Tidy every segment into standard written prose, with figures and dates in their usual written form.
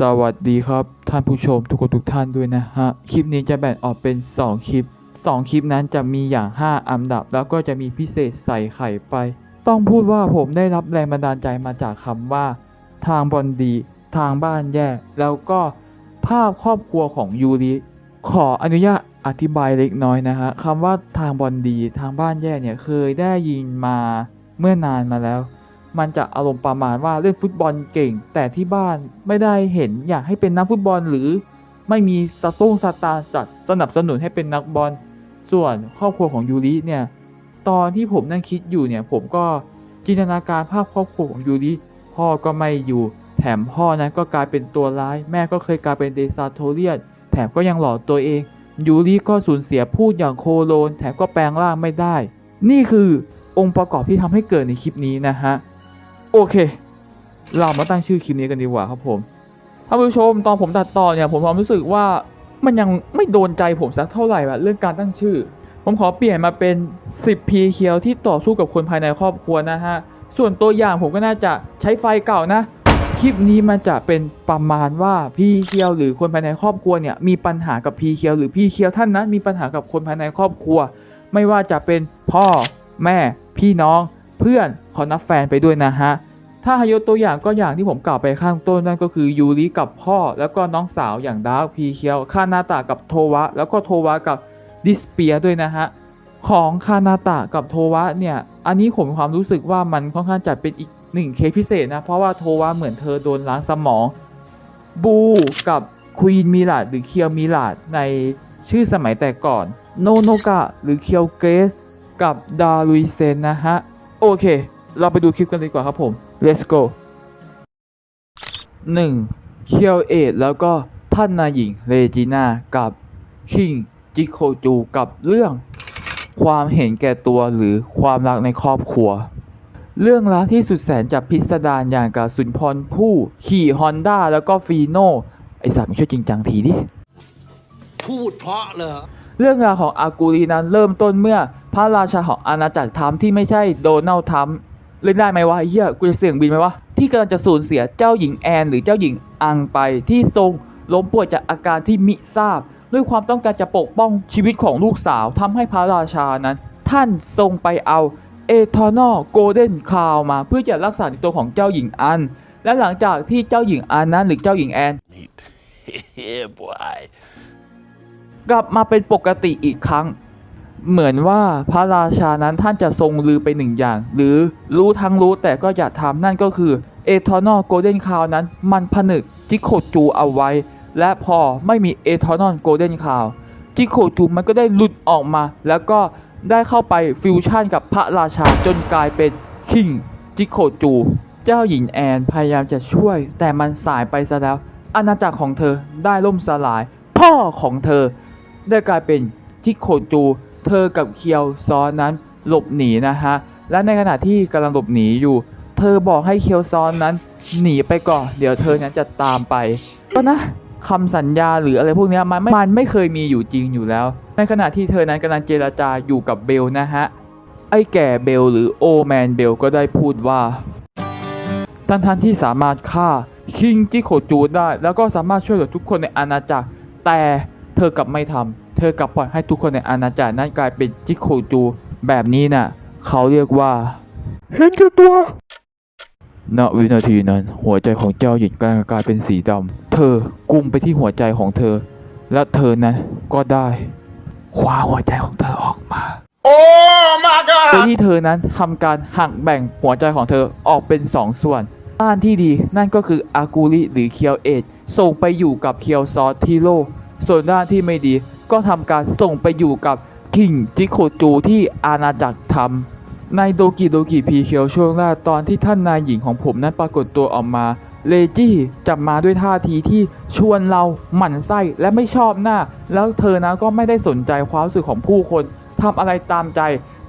สวัสดีครับท่านผู้ชมทุกคนทุกท่านด้วยนะฮะคลิปนี้จะแบ่งออกเป็น2คลิป2คลิปนั้นจะมีอย่าง5อันดับแล้วก็จะมีพิเศษใส่ไข่ไปต้องพูดว่าผมได้รับแรงบันดาลใจมาจากคำว่าทางบอลดีทางบ้านแย่แล้วก็ภาพครอบครัวของยูริขออนุญาตอธิบายเล็กน้อยนะฮะคำว่าทางบอลดีทางบ้านแย่เนี่ยเคยได้ยินมาเมื่อนานมาแล้วมันจะอารมณ์ประมาณว่าเล่นฟุตบอลเก่งแต่ที่บ้านไม่ได้เห็นอยากให้เป็นนักฟุตบอลหรือไม่มีสตาร์สนับสนุนให้เป็นนักบอลส่วนครอบครัวของยูริเนี่ยตอนที่ผมนั่งคิดอยู่เนี่ยผมก็จินตนาการภาพครอบครัวของยูริพ่อก็ไม่อยู่แถมพ่อนั้นก็กลายเป็นตัวร้ายแม่ก็เคยกลายเป็นเดซาโทเรียนแถมก็ยังหลอกตัวเองยูริก็สูญเสียพูดอย่างโคโลนแถมก็แปลงร่างไม่ได้นี่คือองค์ประกอบที่ทำให้เกิดในคลิปนี้นะฮะโอเคเรามาตั้งชื่อคลิปนี้กันดีกว่าครับผมท่านผู้ชมตอนผมตัดต่อเนี่ยผมความรู้สึกว่ามันยังไม่โดนใจผมสักเท่าไหร่แบบเรื่องการตั้งชื่อผมขอเปลี่ยนมาเป็น10 พีเคียวที่ต่อสู้กับคนภายในครอบครัวนะฮะส่วนตัวอย่างผมก็น่าจะใช้ไฟเก่านะคลิปนี้มันจะเป็นประมาณว่าพีเคียวหรือคนภายในครอบครัวเนี่ยมีปัญหากับพีเคียวหรือพีเคียวท่านนั้นมีปัญหากับคนภายในครอบครัวไม่ว่าจะเป็นพ่อแม่พี่น้องเพื่อนขอนับแฟนไปด้วยนะฮะถ้าให้ยกตัวอย่างก็อย่างที่ผมกล่าวไปข้างต้นนั่นก็คือยูริกับพ่อแล้วก็น้องสาวอย่างดาร์คพีเคียวคานาตะกับโทวะแล้วก็โทวะกับดิสเปียด้วยนะฮะของคานาตะกับโทวะเนี่ยอันนี้ผมมีความรู้สึกว่ามันค่อนข้างจะเป็นอีก1เคสพิเศษนะเพราะว่าโทวะเหมือนเธอโดนล้างสมองบูกับควีนมิลาดหรือเคียวมิลาดในชื่อสมัยแต่ก่อนโนโนกะหรือเคียวเกรสกับดารุยเซนนะฮะโอเคเราไปดูคลิปกันดีกว่าครับผม let's go 1. เคียวเอทแล้วก็ท่านนายหญิงเรจิน่ากับคิงจิโคจูกับเรื่องความเห็นแก่ตัวหรือความรักในครอบครัวเรื่องราวที่สุดแสนจะพิสดารอย่างกับสุนทรภู่ขี่ฮอนด้าแล้วก็ฟีโน่ไอสัตว์มึงช่วยจริงจังทีดิพูดเพราะเหรอเรื่องราวของอากูรีนั้นเริ่มต้นเมื่อพระราชาของอาณาจักรทัมที่ไม่ใช่โดนัลด์ทัมเล่นได้ไหมวะเฮียกูจะเสี่ยงบินไหมวะที่กำลังจะสูญเสียเจ้าหญิงแอนหรือเจ้าหญิงอังไปที่ทรงล้มป่วยจากอาการที่มิทราบด้วยความต้องการจะปกป้องชีวิตของลูกสาวทำให้พระราชานั้นท่านทรงไปเอาEternal Golden Crown มาเพื่อจะรักษาในตัวของเจ้าหญิงอันและหลังจากที่เจ้าหญิงอันนั้นหรือเจ้าหญิงแอนกลับมาเป็นปกติอีกครั้งเหมือนว่าพระราชานั้นท่านจะทรงลือไปหนึ่งอย่างหรือรู้ทั้งรู้แต่ก็อย่าทำนั่นก็คือ Eternal Golden Crown นั้นมันผนึกจิโคจูเอาไว้และพอไม่มี Eternal Golden Crown จิโคจูมันก็ได้หลุดออกมาแล้วก็ได้เข้าไปฟิวชั่นกับพระราชาจนกลายเป็นคิงจิโคจูเจ้าหญิงแอนพยายามจะช่วยแต่มันสายไปซะแล้วอาณาจักรของเธอได้ล่มสลายพ่อของเธอได้กลายเป็นจิโคจูเธอกับเคียวซอนนั้นหลบหนีนะฮะและในขณะที่กำลังหลบหนีอยู่เธอบอกให้เคียวซอนนั้นหนีไปก่อนเดี๋ยวเธอนั้นจะตามไปก็นะคำสัญญาหรืออะไรพวกนี้มันไม่เคยมีอยู่จริงอยู่แล้วในขณะที่เธอนั้นกำลังเจรจาอยู่กับเบลนะฮะไอ้แก่เบลหรือโอแมนเบลก็ได้พูดว่าท่านที่สามารถฆ่าคิงจิโคจูได้แล้วก็สามารถช่วยเหลือทุกคนในอาณาจักรแต่เธอกลับไม่ทำเธอกลับปล่อยให้ทุกคนในอาณาจักรนั้นกลายเป็นจิโคจูแบบนี้น่ะเขาเรียกว่าเห็นแก่ตัวณวินาทีนั้นหัวใจของเจ้าหญิงกลายเป็นสีดำเธอกุมไปที่หัวใจของเธอและเธอนั้นก็ได้คว้าหัวใจของเธอออกมาโอ้ my god โดยที่เธอนั้นทำการหักแบ่งหัวใจของเธอออกเป็น2 ส่วนด้านที่ดีนั่นก็คืออากูริหรือเคียวเอทส่งไปอยู่กับเคียวซอที่โลกส่วนด้านที่ไม่ดีก็ทำการส่งไปอยู่กับคิงจิโคจูที่อาณาจักรทำในโดกิโดกิพีเคียวช่วงแรกตอนที่ท่านนายหญิงของผมนั้นปรากฏตัวออกมาเลจี้จับมาด้วยท่าทีที่ชวนเราหมั่นไส้และไม่ชอบหน้าแล้วเธอนะก็ไม่ได้สนใจความรู้สึกของผู้คนทำอะไรตามใจ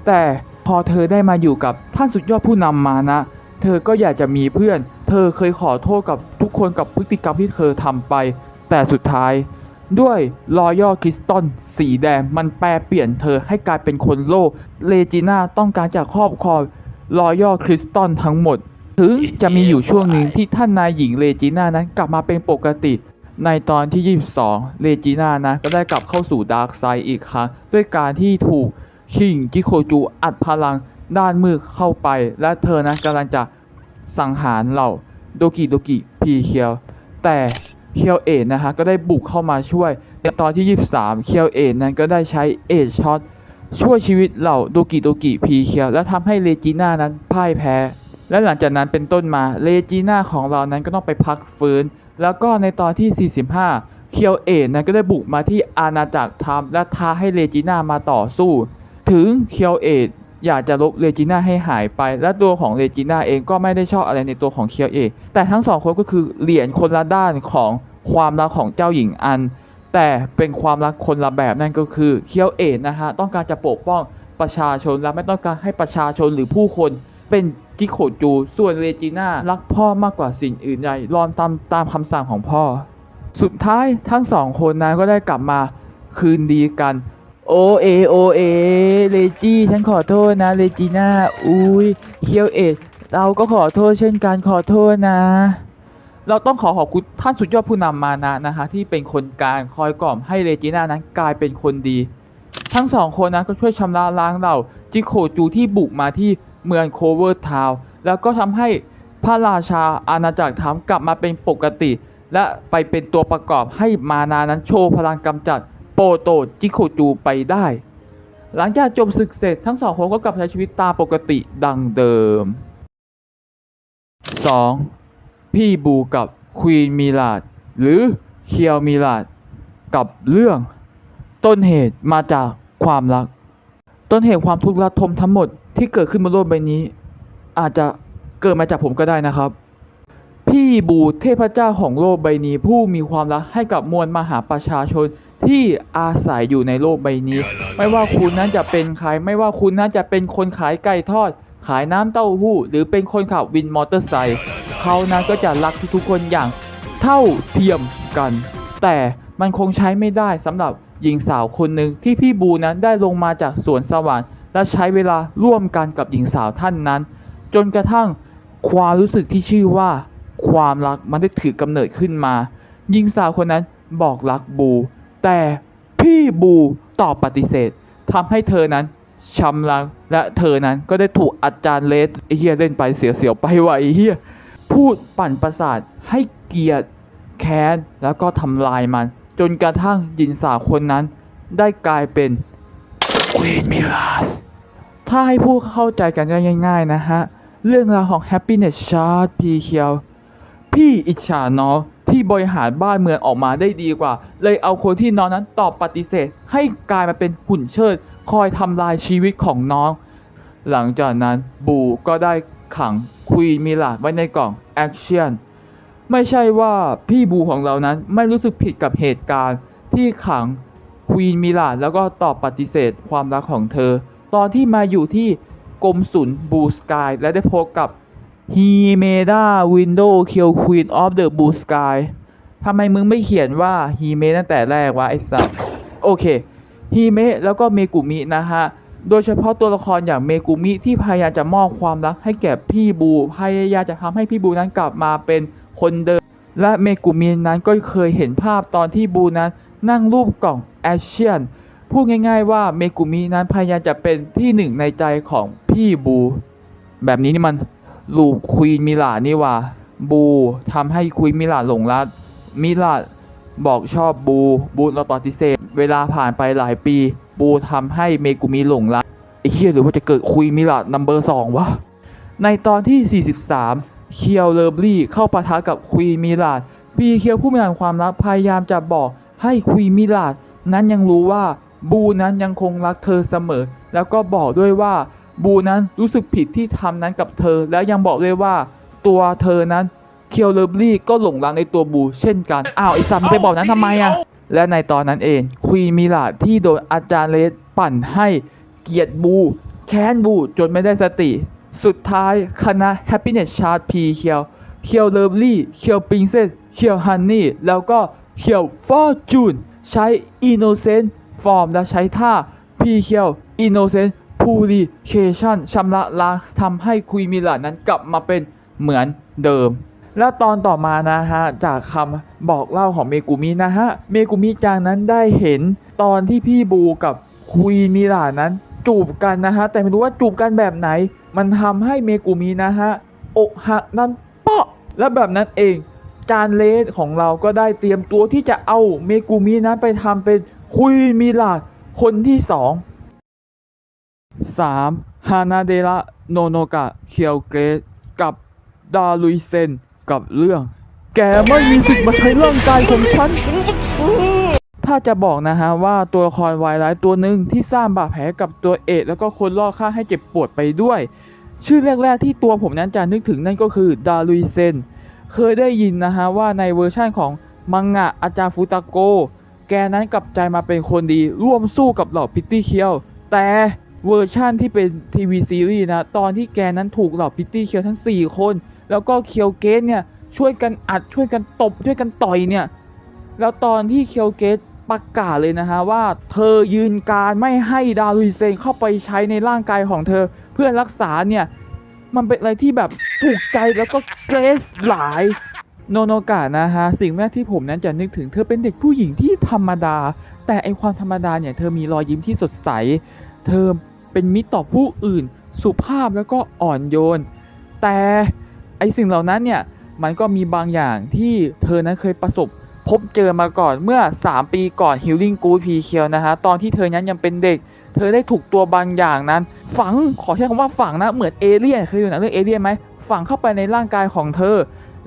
แต่พอเธอได้มาอยู่กับท่านสุดยอดผู้นำมานะเธอก็อยากจะมีเพื่อนเธอเคยขอโทษกับทุกคนกับพฤติกรรมที่เธอทำไปแต่สุดท้ายด้วยรอยัลคริสตัลสีแดงมันแปลเปลี่ยนเธอให้กลายเป็นคนโลภเลจิน่าต้องการจะครอบครองรอยัลคริสตัลทั้งหมด ถึงจะมีอยู่ช่วงหนึ่งที่ท่านนายหญิงเลจีน่านั้นกลับมาเป็นปกติ ในตอนที่ 22 เลจีน่านะก็ได้กลับเข้าสู่ดาร์กไซด์อีกครั้งด้วยการที่ถูกคิงจิโคจูอัดพลังด้านมืดเข้าไป และเธอนะกำลังจะสังหารเหล่าโดกิโดกิพีเคียวแต่เคียวเอ็ดนะฮะก็ได้บุกเข้ามาช่วยในตอนที่ 23 เคียวเอ็ดนั้นก็ได้ใช้เอชช็อตช่วยชีวิตเหล่าโดกิโดกิพีเคียวและทำให้เลจีน่านั้นพ่ายแพ้และหลังจากนั้นเป็นต้นมาเลจีน่าของเรานั้นก็ต้องไปพักฟื้นแล้วก็ในตอนที่ 45 เคียวเอ็ดนั้นก็ได้บุกมาที่อาณาจักรไทม์และท้าให้เลจีน่ามาต่อสู้ถึงเคียวเอ็ดอยากจะลบเลจีน่าให้หายไปและตัวของเลจีน่าเองก็ไม่ได้ชอบอะไรในตัวของเคียวเอ็ดแต่ทั้งสองคนก็คือเหรียญคนละด้านของความรักของเจ้าหญิงอันแต่เป็นความรักคนละแบบนั่นก็คือเคียวเอ็ดนะฮะต้องการจะปกป้องประชาชนและไม่ต้องการให้ประชาชนหรือผู้คนเป็นจิโคจูส่วนเลจีน่ารักพ่อมากกว่าสิ่งอื่นใดยอมตามคำสั่งของพ่อสุดท้ายทั้งสองคนนั้นก็ได้กลับมาคืนดีกันโอเอเลจี้ฉันขอโทษนะเลจีน่าอุ้ยเคียวเอ็ดเราก็ขอโทษเช่นกันขอโทษนะเราต้องขอบคุณท่านสุดยอดผู้นำมานะฮะที่เป็นคนกลางคอยกล่อมให้เลจีน่านั้นกลายเป็นคนดีทั้งสองคนนั้นก็ช่วยชำระล้างเหล่าจิโคจูที่บุกมาที่เมืองโคเวอร์ทาวน์แล้วก็ทำให้พระราชาอาณาจักรไทม์กลับมาเป็นปกติและไปเป็นตัวประกอบให้มานานั้นโชว์พลังกำจัดโปโตจิโคจูไปได้หลังจากจบศึกเสร็จทั้งสองคนก็กลับใช้ชีวิตตามปกติดังเดิม 2. พี่บูกับควีนมิลาดหรือเคียวมิลาดกับเรื่องต้นเหตุมาจากความรักต้นเหตุความทุกข์ระทมทั้งหมดที่เกิดขึ้นบนโลกใบนี้อาจจะเกิดมาจากผมก็ได้นะครับพี่บูเทพเจ้าของโลกใบนี้ผู้มีความรักให้กับมวลมหาประชาชนที่อาศัยอยู่ในโลกใบนี้ไม่ว่าคุณนั้นจะเป็นใครไม่ว่าคุณนั้นจะเป็นคนขายไก่ทอดขายน้ำเต้าหู้หรือเป็นคนขับวินมอเตอร์ไซค์เขานั้นก็จะรักทุกๆคนอย่างเท่าเทียมกันแต่มันคงใช้ไม่ได้สำหรับหญิงสาวคนหนึ่งที่พี่บูนั้นได้ลงมาจากสวนสวรรค์และใช้เวลาร่วมกันกับหญิงสาวท่านนั้นจนกระทั่งความรู้สึกที่ชื่อว่าความรักมันได้ถือกำเนิดขึ้นมาหญิงสาวคนนั้นบอกรักบูแต่พี่บูตอบปฏิเสธทำให้เธอนั้นช้ำรักและเธอนั้นก็ได้ถูกอาจารย์เลสเฮียเล่นไปเสียวๆไปไวเฮียพูดปั่นประสาทให้เกลียดแค้นแล้วก็ทำลายมันจนกระทั่งหญิงสาวคนนั้นได้กลายเป็นควีนมิลาสถ้าให้พูดเข้าใจกันง่ายๆนะฮะเรื่องราวของ Happiness Chart พี่เคียวพี่อิจฉาน้องที่บริหารบ้านเมืองออกมาได้ดีกว่าเลยเอาคนที่น้องนั้นตอบปฏิเสธให้กลายมาเป็นหุ่นเชิดคอยทำลายชีวิตของน้องหลังจากนั้นบูก็ได้ขังควีนมิลาดไว้ในกล่องแอคชั่นไม่ใช่ว่าพี่บูของเรานั้นไม่รู้สึกผิดกับเหตุการณ์ที่ขังควีนมิลาดแล้วก็ตอบปฏิเสธความรักของเธอตอนที่มาอยู่ที่กรมศุลบูสกายและได้พบกับฮีเมดาวินโดว์คิลควีนออฟเดอะบูสกายทำไมมึงไม่เขียนว่าฮีเมตั้งแต่แรกวะไอ้สัสโอเคฮีเมะแล้วก็เมกุมินะฮะโดยเฉพาะตัวละครอย่างเมกุมิที่พยายามจะมอบความรักให้แก่พี่บูพยายามจะทำให้พี่บูนั้นกลับมาเป็นคนเดิมและเมกุมินั้นก็เคยเห็นภาพตอนที่บูนั้นนั่งรูปกล่องแอชเชียนพูดง่ายๆว่าเมกุมินั้นพยายามจะเป็นที่หนึ่งในใจของพี่บูแบบนี้นี่มันลูกควีนมิลาดนี่ว่าบูทำให้ควีนมิลาดหลงรักมิลาดบอกชอบบูเราปฏิเสธเวลาผ่านไปหลายปีบูทำให้เมกุมิหลงรักไอ้เชี่ยหรือว่าจะเกิดควีนมิลาดนัมเบอร์2วะในตอนที่ 43 เคียวเลอร์บลี่เข้าปะทะกับควีนมิลาดปีเคียวผู้มีความรักพยายามจะบอกให้ควีนมิลาดนั้นยังรู้ว่าบูนั้นยังคงรักเธอเสมอแล้วก็บอกด้วยว่าบูนั้นรู้สึกผิดที่ทำนั้นกับเธอแล้วยังบอกด้วยว่าตัวเธอนั้นเคียวเลอร์บลี่ก็หลงรักในตัวบูเช่นกันอ้าวไอ้ซัมไปบอกนั้นทำไมอะและในตอนนั้นเองควีนมิลาดที่โดนอาจารย์เลสปั่นให้เกลียดบูแค้นบูจนไม่ได้สติสุดท้ายคณะ Happiness Chart พีเคียวเลอร์บลี่เคียวปรินเซสเคียวฮันนี่แล้วก็เคียวฟอร์จูนใช้อินโนเซนต์ฟอร์มและใช้ท่าพีเคียวอินโนเซนต์พูริเคชันชำระล้างทำให้ควีนมิลาดนั้นกลับมาเป็น เหมือนเดิม แล้วตอนต่อมานะฮะจากคำบอกเล่าของเมกุมินะฮะเมกุมิจังนั้นได้เห็นตอนที่พี่บูกับคุยมิรานั้นจูบกันนะฮะแต่ไม่รู้ว่าจูบกันแบบไหนมันทำให้เมกุมินะฮะอกหักนั้นเปาะและแบบนั้นเองจานเลสของเราก็ได้เตรียมตัวที่จะเอาเมกุมินั้นไปทำเป็นคุยมิราคนที่3 ฮานาเดระโนโนกะเคียวเกตกับดาลุยเซนกับเรื่องแกไม่มีสิทธิ์มาใช้ร่างกายของฉัน ถ้าจะบอกนะฮะว่าตัวละครวายร้ายตัวหนึ่งที่สร้างบาดแผลกับตัวเอกแล้วก็คนรอบข้างให้เจ็บปวดไปด้วย ชื่อแรกๆที่ตัวผมนั้นจะนึกถึงนั่นก็คือดาลุยเซนเคยได้ยินนะฮะว่าในเวอร์ชั่นของมังงะอาจารย์ฟูตาโกแกนั้นกลับใจมาเป็นคนดีร่วมสู้กับเหล่าพิตตี้เคียวแต่เวอร์ชั่นที่เป็นทีวีซีรีส์นะตอนที่แกนั้นถูกเหล่าพิตตี้เคียวทั้ง4คนแล้วก็เคียวเกตเนี่ยช่วยกันอัดช่วยกันตบช่วยกันต่อยเนี่ยแล้วตอนที่เคียวเกตประกาศเลยนะฮะว่าเธอยืนการไม่ให้ดารุยเซนเข้าไปใช้ในร่างกายของเธอเพื่อรักษาเนี่ยมันเป็นอะไรที่แบบถูกใจแล้วก็เกรสหลายโนโนกะนะฮะสิ่งแรกที่ผมนั้นจะนึกถึงเธอเป็นเด็กผู้หญิงที่ธรรมดาแต่ไอความธรรมดาเนี่ยเธอมีรอยยิ้มที่สดใสเธอเป็นมิตรต่อผู้อื่นสุภาพแล้วก็อ่อนโยนแต่ไอสิ่งเหล่านั้นเนี่ยมันก็มีบางอย่างที่เธอนั้นเคยประสบพบเจอมาก่อนเมื่อ3 ปีก่อน Healing Good P เคียวนะฮะตอนที่เธอนั้นยังเป็นเด็กเธอได้ถูกตัวบางอย่างนั้นฝังขอใช้คำว่าฝังนะเหมือนเอเลี่ยนเคยดูหนังเรื่องเอเลี่ยนไหมฝังเข้าไปในร่างกายของเธอ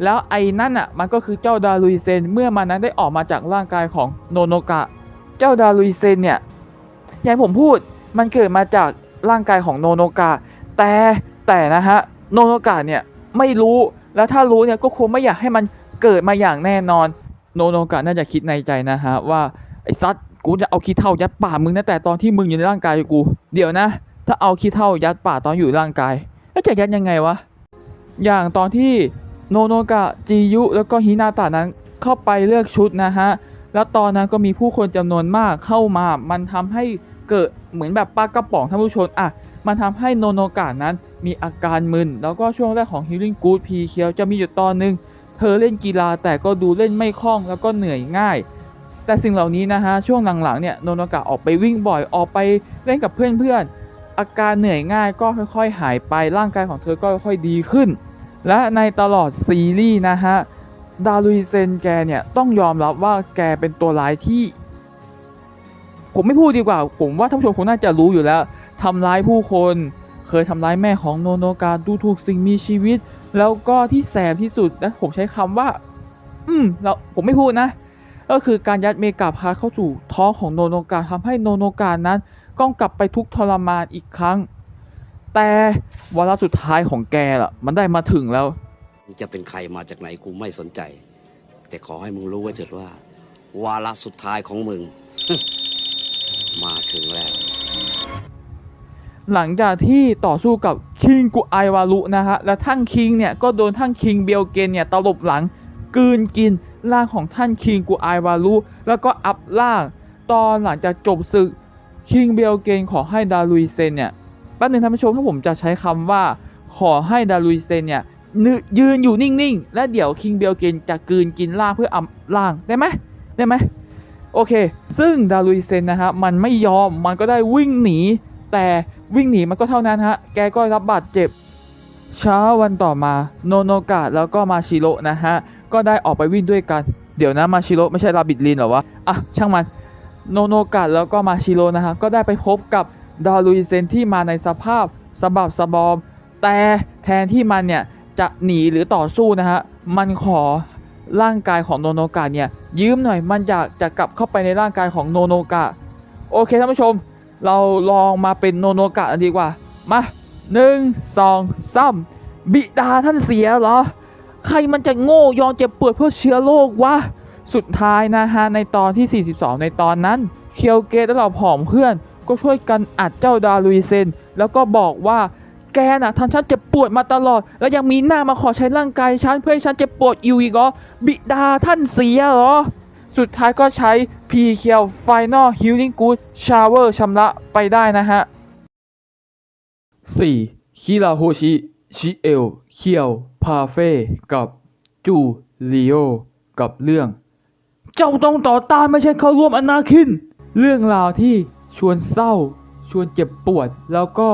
แล้วไอ้นั่นอ่ะมันก็คือเจ้าดารุยเซนเมื่อมันนั้นได้ออกมาจากร่างกายของโนโนกะเจ้าดารุยเซนเนี่ยอย่างที่ผมพูดมันเกิดมาจากร่างกายของโนโนกะแต่นะฮะโนโนกะเนี่ยไม่รู้แล้วถ้ารู้เนี่ยก็คงไม่อยากให้มันเกิดมาอย่างแน่นอนโนโนกะน่าจะคิดในใจนะฮะว่าไอ้ซัดกูจะเอาขี้เถ้ายัดปากมึงนะแต่ตอนที่มึงอยู่ในร่างกายกูเดี๋ยวนะถ้าเอาขี้เถ้ายัดปากตอนอยู่ในร่างกายแล้วจะยัดยังไงวะอย่างตอนที่โนโนกะจิยุแล้วก็ฮินาตะนั้นเข้าไปเลือกชุดนะฮะแล้วตอนนั้นก็มีผู้คนจำนวนมากเข้ามามันทำให้เกิดเหมือนแบบปลากระป๋องท่านผู้ชมอ่ะมันทำให้โนโนกะนั้นมีอาการมึนแล้วก็ช่วงแรกของ Healing Good P เคียวจะมีอยู่ตอนนึงเธอเล่นกีฬาแต่ก็ดูเล่นไม่คล่องแล้วก็เหนื่อยง่ายแต่สิ่งเหล่านี้นะฮะช่วงหลังๆเนี่ยโนโนกะออกไปวิ่งบ่อยออกไปเล่นกับเพื่อนๆอาการเหนื่อยง่ายก็ค่อยๆหายไปร่างกายของเธอก็ค่อยๆดีขึ้นและในตลอดซีรีส์นะฮะดารุยเซนแกเนี่ยต้องยอมรับว่าแกเป็นตัวร้ายที่ผมไม่พูดดีกว่าผมว่าท่านผู้ชมคงน่าจะรู้อยู่แล้วทำร้ายผู้คนเคยทำร้ายแม่ของโนโนกะดูถูกสิ่งมีชีวิตแล้วก็ที่แสบที่สุดนะผมใช้คำว่าแล้วผมไม่พูดนะก็คือการยัดเมกาพาเข้าสู่ท้องของโนโนกะทำให้โนโนกะนั้นต้องกลับไปทุกข์ทรมานอีกครั้งแต่วาระสุดท้ายของแกล่ะมันได้มาถึงแล้ว จะเป็นใครมาจากไหนกูไม่สนใจ แต่ขอให้มึงรู้ไว้เถิดว่า วาระสุดท้ายของมึง มาถึงแล้ว หลังจากที่ต่อสู้กับคิงกุไอวารุนะฮะและท่านคิงเนี่ยก็โดนท่านคิงเบลเกนเนี่ยตลบหลังกลืนกินร่างของท่านคิงกุไอวารุแล้วก็อัพร่างตอนหลังจากจบศึกคิงเบลเกนขอให้ดารุยเซนเนี่ยแป๊บนึงท่านผู้ชมถ้าผมจะใช้คำว่าขอให้ดารุยเซนเนี่ยยืนอยู่นิ่งๆและเดี๋ยวคิงเบลเกนจะกลืนกินร่างเพื่ออัพร่างได้ไหมโอเคซึ่งดารุยเซนนะฮะมันไม่ยอมมันก็ได้วิ่งหนีแต่วิ่งหนีมันก็เท่านั้นฮะแกก็รับบาดเจ็บเช้าวันต่อมาโนโนกะแล้วก็มาชิโร่นะฮะก็ได้ออกไปวิ่งด้วยกันเดี๋ยวนะมาชิโร่ไม่ใช่ราบิดลินเหรอวะอ่ะช่างมันโนโนกะแล้วก็มาชิโร่นะฮะก็ได้ไปพบกับดารุยเซนที่มาในสภาพสะบักสะบอมแต่แทนที่มันเนี่ยจะหนีหรือต่อสู้นะฮะมันขอร่างกายของโนโนกะเนี่ยยืมหน่อยมันอยากจะกลับเข้าไปในร่างกายของโนโนกะโอเคท่านผู้ชมเราลองมาเป็นโนโนกะกันดีกว่ามา1 2 3บิดาท่านเสียเหรอใครมันจะโง่ยอมเจ็บปวดเพื่อเชื้อโรควะสุดท้ายนะฮะในตอนที่42ในตอนนั้นเคียวเกตและเหล่าผองเพื่อนก็ช่วยกันอัดเจ้าดารุยเซนแล้วก็บอกว่าแกน่ะทำฉันเจ็บปวดมาตลอดแล้วยังมีหน้ามาขอใช้ร่างกายฉันเพื่อให้ฉันเจ็บปวดอีกเหรอบิดาท่านเสียเหรอสุดท้ายก็ใช้ P เคียว Final Healing Good Shower ชำระไปได้นะฮะ 4. คิราโฮชิชิเอลเคียวพ พาเฟ่กับจูเลียกับเรื่องเจ้าต้องต่อต้านไม่ใช่เข้าร่วมอนาคินเรื่องราวที่ชวนเศร้าชวนเจ็บปวดแล้วก็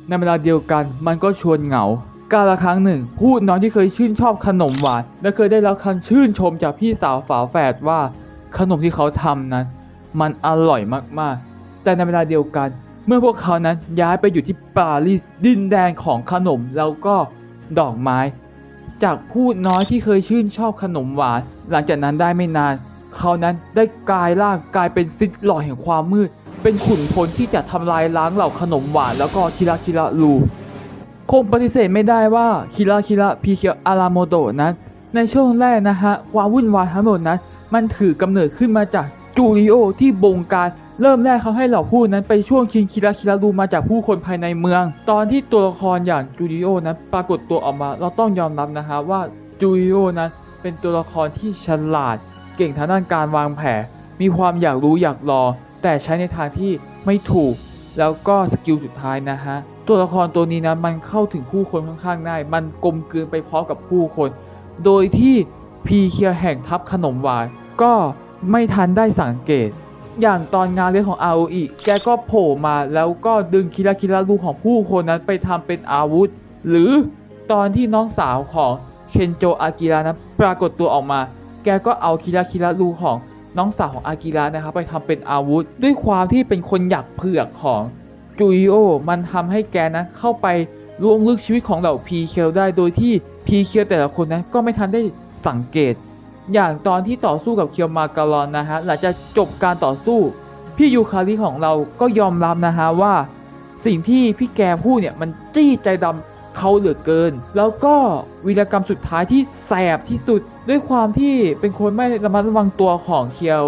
ในเวลาเดียวกันมันก็ชวนเหงากาลครั้งหนึ่งพูดน้องที่เคยชื่นชอบขนมหวานและเคยได้รับคำชื่นชมจากพี่สาวฝาแฝดว่าขนมที่เขาทำนั้นมันอร่อยมากๆแต่ในเวลาเดียวกันเมื่อพวกเขานั้นย้ายไปอยู่ที่ปารีสดินแดนของขนมแล้วก็ดอกไม้จากพูดน้อยที่เคยชื่นชอบขนมหวานหลังจากนั้นได้ไม่นานเขานั้นได้กลายร่างกลายเป็นซิดหล่อแห่งความมืดเป็นขุนพลที่จะทำลายล้างเหล่าขนมหวานแล้วก็คิราคิราลูคงปฏิเสธไม่ได้ว่าคิราคิระพีเคียวอาราโมโตะนั้นในช่วงแรกนะฮะความวุ่นวายทั้งหมดนั้นมันถือกำเนิดขึ้นมาจากจูริโอที่บงการเริ่มแรกเขาให้เหล่าผู้นั้นไปช่วงชิงคิราคิราลูมาจากผู้คนภายในเมืองตอนที่ตัวละครอย่างจูริโอนั้นปรากฏตัวออกมาเราต้องยอมรับนะฮะว่าจูริโอนั้นเป็นตัวละครที่ฉลาดเก่งทางด้านการวางแผนมีความอยากรู้อยากลองแต่ใช้ในทางที่ไม่ถูกแล้วก็สกิลสุดท้ายนะฮะตัวละครตัวนี้นะมันเข้าถึงผู้คนค่อนข้างง่ายมันกลมกลืนไปพร้อมกับผู้คนโดยที่พีเคียแห่งทัพขนมหวานก็ไม่ทันได้สังเกตอย่างตอนงานเลี้ยงของอาโออิแกก็โผล่มาแล้วก็ดึงคิราคิราลูของผู้คนนั้นไปทำเป็นอาวุธหรือตอนที่น้องสาวของเคนโจอากิระนั้นปรากฏตัวออกมาแกก็เอาคิราคิราลูของน้องสาวของอากิระนะครับไปทำเป็นอาวุธด้วยความที่เป็นคนอยากเผือกของจูริโอมันทำให้แกนั้นเข้าไปล่วงลึกชีวิตของเหล่าพีเคียวได้โดยที่พีเคียวแต่ละคนนั้นก็ไม่ทันได้สังเกตอย่างตอนที่ต่อสู้กับเคียวมาการอนนะฮะหลังจากจบการต่อสู้พี่ยูคาริของเราก็ยอมรับนะฮะว่าสิ่งที่พี่แกพูดเนี่ยมันจี้ใจดำเขาเหลือเกินแล้วก็วีรกรรมสุดท้ายที่แสบที่สุดด้วยความที่เป็นคนไม่ระมัดระวังตัวของเคียว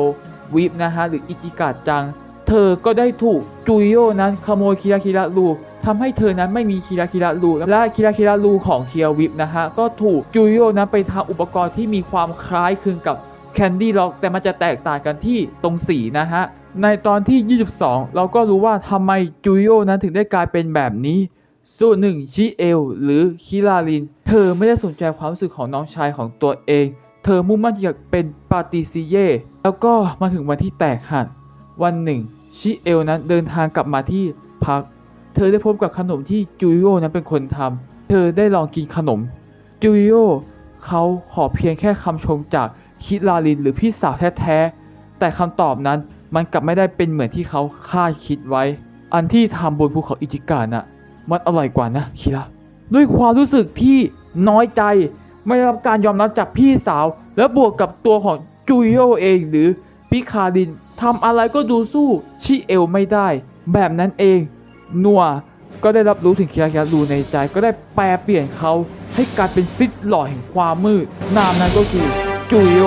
วิบนะฮะหรืออิจิกะจังเธอก็ได้ถูกจูริโอนั้นขโมยคิราคิระลูทำให้เธอนั้นไม่มีคิราคิระลูและคิราคิระลูของเคียววิบนะฮะก็ถูกจูริโอนั้นไปทำอุปกรณ์ที่มีความคล้ายคลึงกับแคนดี้ล็อกแต่มันจะแตกต่างกันที่ตรงสีนะฮะในตอนที่ 22 เราก็รู้ว่าทำไมจูริโอนั้นถึงได้กลายเป็นแบบนี้ส่วนหนึ่งชิเอลหรือคิราลินเธอไม่ได้สนใจความรู้สึกของน้องชายของตัวเองเธอมุ่งมั่นที่จะเป็นปาติซิเย่แล้วก็มาถึงวันที่แตกหักวันหนึ่งชิเอลนั้นเดินทางกลับมาที่พักเธอได้พบกับขนมที่จูริโอนั้นเป็นคนทำเธอได้ลองกินขนมจูริโอเขาขอเพียงแค่คำชมจากคิราลินหรือพี่สาวแท้ๆแต่คำตอบนั้นมันกลับไม่ได้เป็นเหมือนที่เขาคาดคิดไว้อันที่ทำบนภูเขาอิจิกะน่ะมันอร่อยกว่านะคิระด้วยความรู้สึกที่น้อยใจไม่ได้รับการยอมรับจากพี่สาวและบวกกับตัวของจูริโอเองหรือปิคารินทำอะไรก็ดูสู้ชิเอลไม่ได้แบบนั้นเองนัวก็ได้รับรู้ถึงคิราคิระลูในใจก็ได้แปลเปลี่ยนเขาให้กลายเป็นซิดหล่อแห่งความมืดนามนั้นก็คือจูริโอ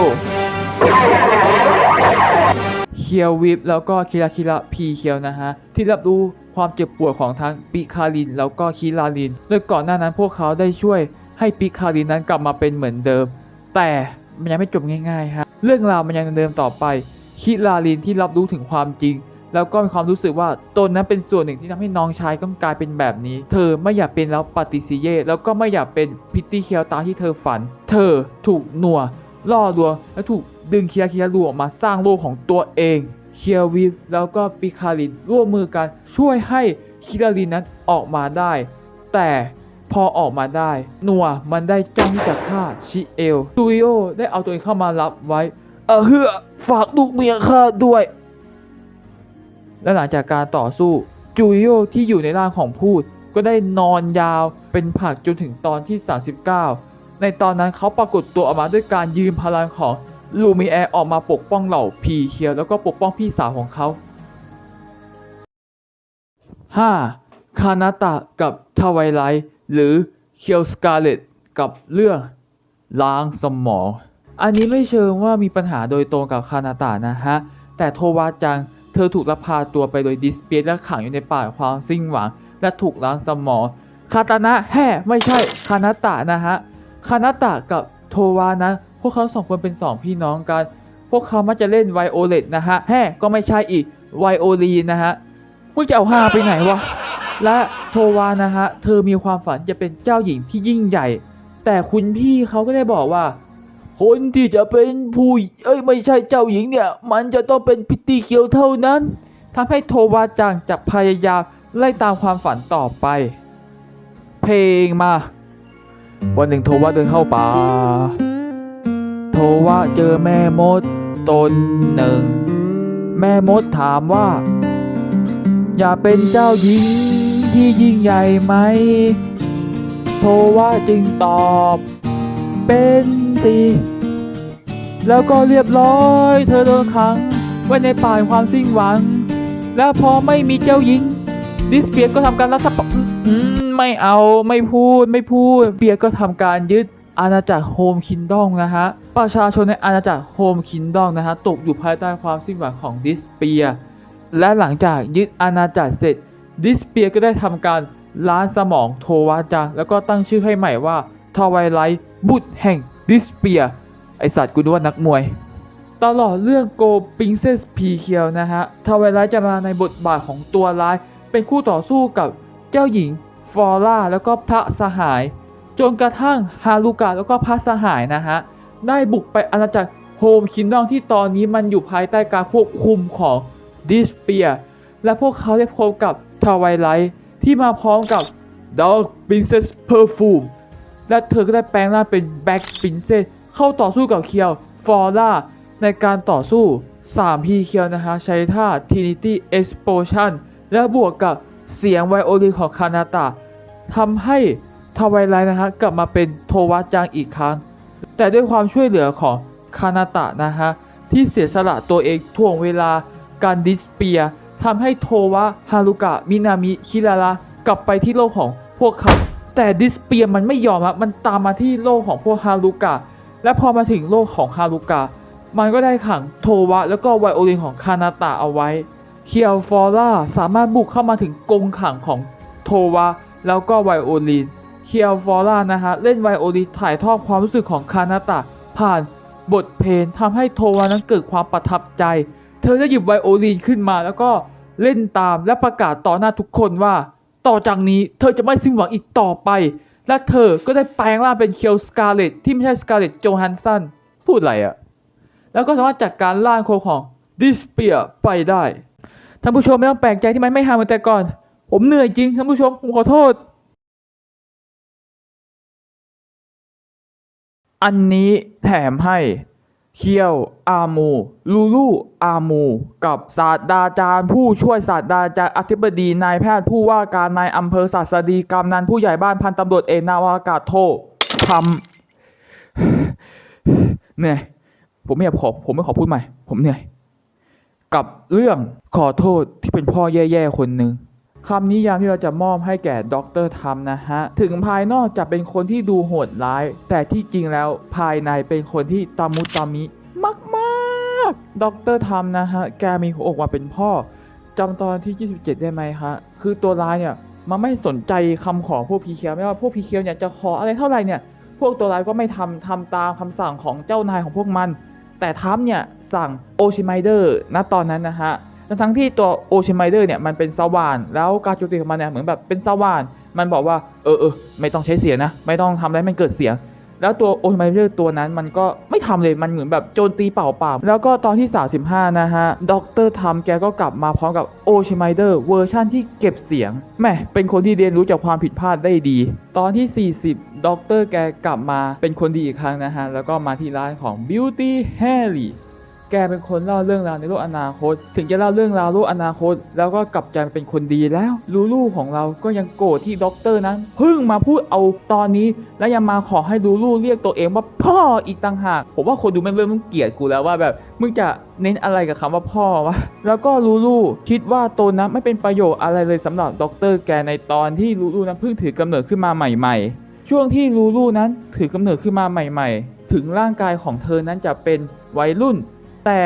เคียววิบแล้วก็คิราคิระพีเคียวนะฮะที่รับรู้ความเจ็บปวดของทั้งปิคารินแล้วก็คิราลินโดยก่อนหน้านั้นพวกเขาได้ช่วยให้ปิคารินนั้นกลับมาเป็นเหมือนเดิมแต่มันยังไม่จบง่ายๆฮะเรื่องราวมันยังเดิมต่อไปคิราลินที่รับรู้ถึงความจริงแล้วก็มีความรู้สึกว่าตนนั้นเป็นส่วนหนึ่งที่ทำให้น้องชายต้องกลายเป็นแบบนี้เธอไม่อยากเป็นแล้วปาติซิเย่แล้วก็ไม่อยากเป็นพิตตี้เคียวตาที่เธอฝันเธอถูกหนัวล่อลวงและถูกดึงคิราคิระลูออกมาสร้างโลกของตัวเองเคียววิฟแล้วก็ปิคารินร่วมมือกันช่วยให้คิราลินนั้นออกมาได้แต่พอออกมาได้นัวมันได้จ้องที่จะฆ่าชิเอลจูริโอได้เอาตัวเองเข้ามารับไว้เฮือฝากลูกเมียข้าด้วยและหลังจากการต่อสู้จูริโอที่อยู่ในร่างของพูดก็ได้นอนยาวเป็นผักจนถึงตอนที่ 39ในตอนนั้นเขาปรากฏตัวออกมาด้วยการยืมพลังของลูมิแอร์ออกมาปกป้องเหล่าพีเคียวแล้วก็ปกป้องพี่สาวของเขา 5. คานาตะกับทวายไลท์หรือเคียวสกาเลตกับเรื่องล้างสมองอันนี้ไม่เชิงว่ามีปัญหาโดยตรงกับคานาตะนะฮะแต่โทวาจังเธอถูกลักพาตัวไปโดยดิสเปียสและขังอยู่ในป่าความสิ้นหวังและถูกล้างสมองคาตานะไม่ใช่คานาตะนะฮะคานาตะกับโทวานะพวกเขาสองคนเป็น2พี่น้องกันพวกเขามักจะเล่นไวโอเลตนะฮะก็ไม่ใช่อีกไวโอลีนนะฮะมึงจะเอา5ไปไหนวะและโทวานะฮะเธอมีความฝันจะเป็นเจ้าหญิงที่ยิ่งใหญ่ แต่คุณพี่เขาก็ได้บอกว่าคนที่จะเป็นผู้ไม่ใช่เจ้าหญิงเนี่ยมันจะต้องเป็นพิตตี้เคียวเท่านั้นทำให้โทวะจังจะพยายามไล่ตามความฝันต่อไปเพลงมาวันหนึ่งโทวะเดินเข้าป่าโทวะเจอแม่มดตนหนึ่งแม่มดถามว่าอยากเป็นเจ้าหญิงที่ยิ่งใหญ่ไหมโทวะจึงตอบเป็นสิแล้วก็เรียบร้อยเธอโดนขังไว้ในป่าแห่งความสิ้นหวังแล้วพอไม่มีเจ้าหญิงดิสเปียร์ก็ทำการรัฐประไม่เอาไม่พูดเปียร์ก็ทำการยึดอาณาจักรโฮมคินดอมนะฮะประชาชนในอาณาจักรโฮมคินดอมนะฮะตกอยู่ภายใต้ความสิ้นหวังของดิสเปียร์และหลังจากยึดอาณาจักรเสร็จดิสเปียร์ก็ได้ทำการล้างสมองโทวะจังแล้วก็ตั้งชื่อให้ใหม่ว่าทวายไลท์บุตรแห่งดิสเปียร์ไอสัตว์กูนึกว่านักมวยตลอดเรื่องโกปิงเซสพีเคียวนะฮะทวายไลท์จะมาในบทบาทของตัวร้ายเป็นคู่ต่อสู้กับเจ้าหญิงฟอร่าแล้วก็พระสหายจนกระทั่งฮารุกะแล้วก็พระสหายนะฮะได้บุกไปอาณาจักรโฮมคินดอมที่ตอนนี้มันอยู่ภายใต้การควบคุมของดิสเปียร์และพวกเขาได้พบกับทวายไลท์ที่มาพร้อมกับ Dark Princess Perfume และเธอก็ได้แปลงร่างเป็น Black Princess เข้าต่อสู้กับเคียวฟอร่าในการต่อสู้3พีเคียวนะฮะใช้ท่า Trinity Explosion และบวกกับเสียงไวโอลินของคานาตะทำให้ทวายไลท์นะฮะกลับมาเป็นโทวะจังอีกครั้งแต่ด้วยความช่วยเหลือของคานาตะนะฮะที่เสียสละตัวเองถ่วงเวลาการดิสเปียร์ทำให้โทวะฮารุกะมินามิคิราระกลับไปที่โลกของพวกเขาแต่ดิสเปียร์มันไม่ยอมครับมันตามมาที่โลกของพวกฮารุกะและพอมาถึงโลกของฮารุกะมันก็ได้ขังโทวะแล้วก็ไวโอลินของคานาตะเอาไว้เคียวฟอร่าสามารถบุกเข้ามาถึงกรงขังของโทวะแล้วก็ไวโอลินเคียวฟอร่านะฮะเล่นไวโอลินถ่ายทอดความรู้สึกของคานาตะผ่านบทเพลงทำให้โทวะนั้นเกิดความประทับใจเธอได้หยิบไวโอลินขึ้นมาแล้วก็เล่นตามและประกาศต่อหน้าทุกคนว่าต่อจากนี้เธอจะไม่สิ้นหวังอีกต่อไปและเธอก็ได้แปลงร่างเป็นเคียวสกาเลตที่ไม่ใช่สกาเลตโจฮันสันพูดอะไรอะแล้วก็สามารถจัดการร่างโคของดิสเปียร์ไปได้ท่านผู้ชมไม่ต้องแปลกใจที่มันไม่ฮาเหมือนแต่ก่อนผมเหนื่อยจริงท่านผู้ชมผมขอโทษอันนี้แถมให้เคียวอามูลูลูอามูกับศาสตราจารย์ผู้ช่วยศาสตราจารย์อธิบดีนายแพทย์ผู้ว่าการนายอำเภอศาสดีกำนันผู้ใหญ่บ้านพันตำรวจเอกนาวากาศโททำเหนื่อยผมไม่ขอพูดใหม่ผมเหนื่อยกับเรื่องขอโทษที่เป็นพ่อแย่ๆคนหนึ่งคำนิยามที่เราจะมอบให้แก่ด็อกเตอร์ทัมนะฮะถึงภายนอกจะเป็นคนที่ดูโหดร้ายแต่ที่จริงแล้วภายในเป็นคนที่ตามุตามิมากๆด็อกเตอร์ทัมนะฮะแกมีหัวอกมาเป็นพ่อจำตอนที่27ได้ไหมฮะคือตัวร้ายเนี่ยมันไม่สนใจคำขอพวกพีเคียวไม่ว่าพวกพีเคียวเนี่ยจะขออะไรเท่าไหร่เนี่ยพวกตัวร้ายก็ไม่ทำตามคำสั่งของเจ้านายของพวกมันแต่ทัมเนี่ยสั่งโอชิไมเดอร์ณตอนนั้นนะฮะทั้งที่ตัวโอชิไมเดอร์เนี่ยมันเป็นสว่านแล้วการโจมตีของมันเนี่ยเหมือนแบบเป็นสว่านมันบอกว่าไม่ต้องใช้เสียงนะไม่ต้องทำอะไรมันเกิดเสียงแล้วตัวโอชิไมเดอร์ตัวนั้นมันก็ไม่ทำเลยมันเหมือนแบบโจมตีเปล่าๆแล้วก็ตอนที่35นะฮะด็อกเตอร์ทัมแกก็กลับมาพร้อมกับโอชิไมเดอร์เวอร์ชั่นที่เก็บเสียงแม่เป็นคนที่เรียนรู้จากความผิดพลาดได้ดีตอนที่40ด็อกเตอร์แกกลับมาเป็นคนดีอีกครั้งนะฮะแล้วก็มาที่ร้านของ Beauty Harryแกเป็นคนเล่าเรื่องราวในโลกอนาคตถึงจะเล่าเรื่องราวโลกอนาคตแล้วก็กลับใจเป็นคนดีแล้วลูลูของเราก็ยังโกรธที่ด็อกเตอร์นั้นเพิ่งมาพูดเอาตอนนี้และยังมาขอให้ลูลูเรียกตัวเองว่าพ่ออีกต่างหากผมว่าคนดูไม่เริ่มเกลียดกูแล้วว่าแบบมึงจะเน้นอะไรกับคำว่าพ่อวะแล้วก็ลูลูคิดว่าตัวนั้นไม่เป็นประโยชน์อะไรเลยสำหรับด็อกเตอร์แกในตอนที่ลูลูนั้นเพิ่งถือกำเนิดขึ้นมาใหม่ๆช่วงที่ลูลูนั้นถือกำเนิดขึ้นมาใหม่ๆถึงร่างกายของเธอนั้นจะเป็นวัยรุ่นแต่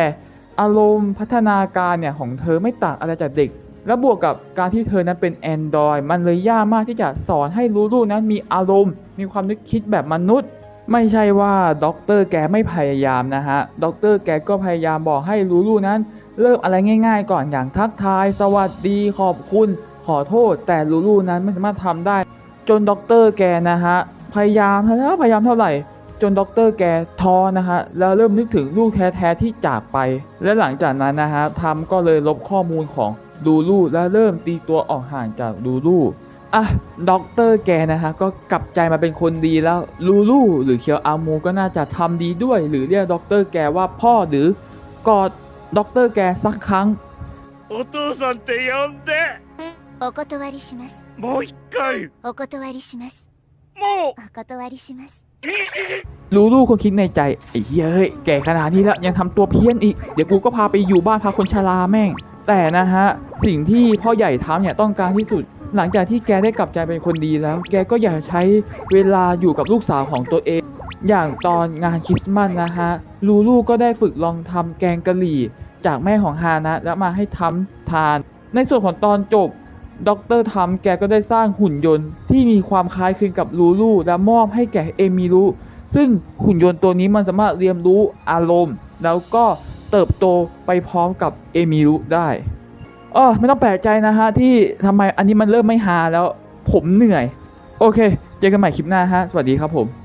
อารมณ์พัฒนาการเนี่ยของเธอไม่ต่างอะไรจากเด็กและบวกกับการที่เธอนั้นเป็น Android มันเลยยากมากที่จะสอนให้ลูลูนั้นมีอารมณ์มีความนึกคิดแบบมนุษย์ไม่ใช่ว่าด็อกเตอร์แกไม่พยายามนะฮะด็อกเตอร์แกก็พยายามบอกให้ลูลูนั้นเริ่มอะไรง่ายๆก่อนอย่างทักทายสวัสดีขอบคุณขอโทษแต่ลูลูนั้นไม่สามารถทำได้จนด็อกเตอร์แกนะฮะ พยายามเท่าไหร่จนด็อกเตอร์แกท้อนะฮะแล้วเริ่มนึกถึงลูกแท้ๆที่จากไปและหลังจากนั้นนะฮะทำก็เลยลบข้อมูลของลูลูและเริ่มตีตัวออกห่างจากลูลูอ่ะด็อกเตอร์แกนะฮะก็กลับใจมาเป็นคนดีแล้วลูลูหรือเคียวอามูก็น่าจะทำดีด้วยหรือเรียกด็อกเตอร์แกว่าพ่อหรือกอดด็อกเตอร์แกสักครั้ง お父さんって呼んでお断りしますもう一回お断りしますもうお断りします ลูลูคงคิดในใจไอ้เฮ้ยแก่ขนาดนี้แล้วยังทำตัวเพี้ยนอีกเดี๋ยวกูก็พาไปอยู่บ้านพักคนชราแม่งแต่นะฮะสิ่งที่พ่อใหญ่ทำเนี่ยต้องการที่สุดหลังจากที่แกได้กลับใจเป็นคนดีแล้วแกก็อยากใช้เวลาอยู่กับลูกสาวของตัวเองอย่างตอนงานคริสต์มาสนะฮะลูลูก็ได้ฝึกลองทำแกงกะหรี่จากแม่ของฮานะแล้วมาให้ทำทานในส่วนของตอนจบด็อกเตอร์ทำแกก็ได้สร้างหุ่นยนต์ที่มีความคล้ายคลึงกับลูลูและมอบให้แก่เอมิรุซึ่งหุ่นยนต์ตัวนี้มันสามารถเรียนรู้อารมณ์แล้วก็เติบโตไปพร้อมกับเอมิรุได้ไม่ต้องแปลกใจนะฮะที่ทำไมอันนี้มันเริ่มไม่ฮาแล้วผมเหนื่อยโอเคเจอกันใหม่คลิปหน้าฮะสวัสดีครับผม